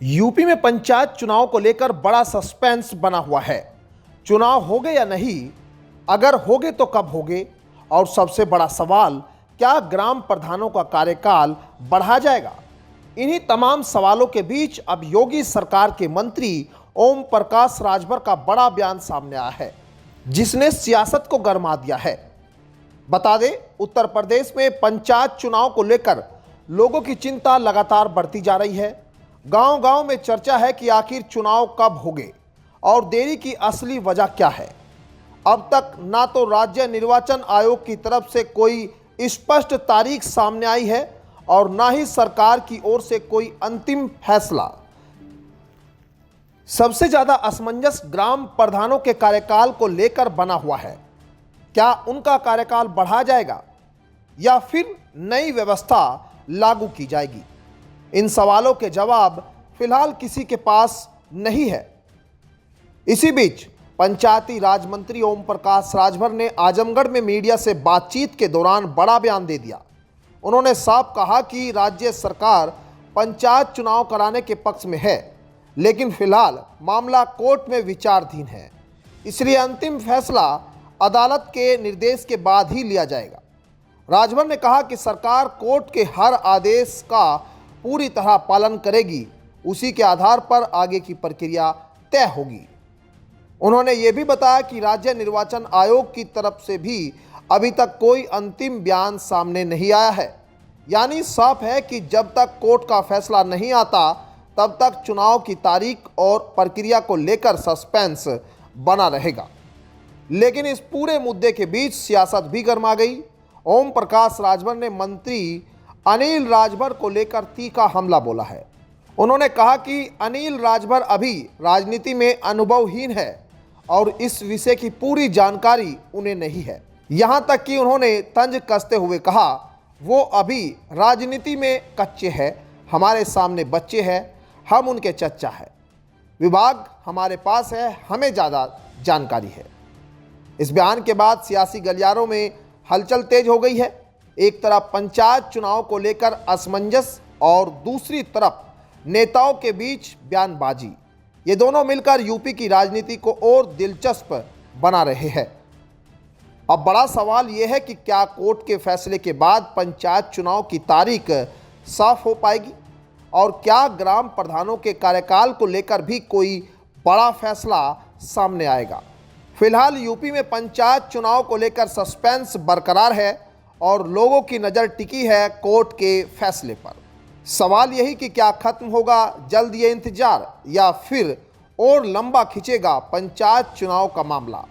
UP में पंचायत चुनाव को लेकर बड़ा सस्पेंस बना हुआ है। चुनाव होंगे या नहीं, अगर होंगे तो कब होंगे, और सबसे बड़ा सवाल, क्या ग्राम प्रधानों का कार्यकाल बढ़ा जाएगा? इन्हीं तमाम सवालों के बीच अब योगी सरकार के मंत्री ओम प्रकाश राजभर का बड़ा बयान सामने आया है, जिसने सियासत को गरमा दिया है। बता दें, उत्तर प्रदेश में पंचायत चुनाव को लेकर लोगों की चिंता लगातार बढ़ती जा रही है। गांव-गांव में चर्चा है कि आखिर चुनाव कब होंगे और देरी की असली वजह क्या है। अब तक ना तो राज्य निर्वाचन आयोग की तरफ से कोई स्पष्ट तारीख सामने आई है और ना ही सरकार की ओर से कोई अंतिम फैसला। सबसे ज्यादा असमंजस ग्राम प्रधानों के कार्यकाल को लेकर बना हुआ है। क्या उनका कार्यकाल बढ़ा जाएगा या फिर नई व्यवस्था लागू की जाएगी? इन सवालों के जवाब फिलहाल किसी के पास नहीं है। इसी बीच पंचायती राज मंत्री ओम प्रकाश राजभर ने आजमगढ़ में मीडिया से बातचीत के दौरान बड़ा बयान दे दिया। उन्होंने साफ कहा कि राज्य सरकार पंचायत चुनाव कराने के पक्ष में है, लेकिन फिलहाल मामला कोर्ट में विचाराधीन है, इसलिए अंतिम फैसला अदालत के निर्देश के बाद ही लिया जाएगा। राजभर ने कहा कि सरकार कोर्ट के हर आदेश का पूरी तरह पालन करेगी, उसी के आधार पर आगे की प्रक्रिया तय होगी। उन्होंने ये भी बताया कि राज्य निर्वाचन आयोग की तरफ से भी अभी तक कोई अंतिम बयान सामने नहीं आया है, यानी साफ है कि जब तक कोर्ट का फैसला नहीं आता तब तक चुनाव की तारीख और प्रक्रिया को लेकर सस्पेंस बना रहेगा। लेकिन इस पूरे मुद्दे के बीच सियासत भी गर्मा गई। ओम प्रकाश राजभर ने मंत्री अनिल राजभर को लेकर तीखा हमला बोला है। उन्होंने कहा कि अनिल राजभर अभी राजनीति में अनुभवहीन है और इस विषय की पूरी जानकारी उन्हें नहीं है। यहां तक कि उन्होंने तंज कसते हुए कहा, वो अभी राजनीति में कच्चे हैं, हमारे सामने बच्चे हैं, हम उनके चच्चा हैं, विभाग हमारे पास है, हमें ज़्यादा जानकारी है। इस बयान के बाद सियासी गलियारों में हलचल तेज हो गई है। एक तरफ पंचायत चुनाव को लेकर असमंजस और दूसरी तरफ नेताओं के बीच बयानबाजी, ये दोनों मिलकर यूपी की राजनीति को और दिलचस्प बना रहे हैं। अब बड़ा सवाल यह है कि क्या कोर्ट के फैसले के बाद पंचायत चुनाव की तारीख साफ हो पाएगी और क्या ग्राम प्रधानों के कार्यकाल को लेकर भी कोई बड़ा फैसला सामने आएगा। फिलहाल यूपी में पंचायत चुनाव को लेकर सस्पेंस बरकरार है और लोगों की नज़र टिकी है कोर्ट के फैसले पर। सवाल यही कि क्या खत्म होगा जल्द ये इंतजार या फिर और लंबा खिंचेगा पंचायत चुनाव का मामला।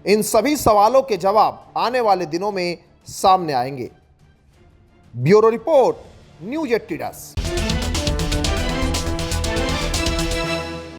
इन सभी सवालों के जवाब आने वाले दिनों में सामने आएंगे। Bureau report, news 18।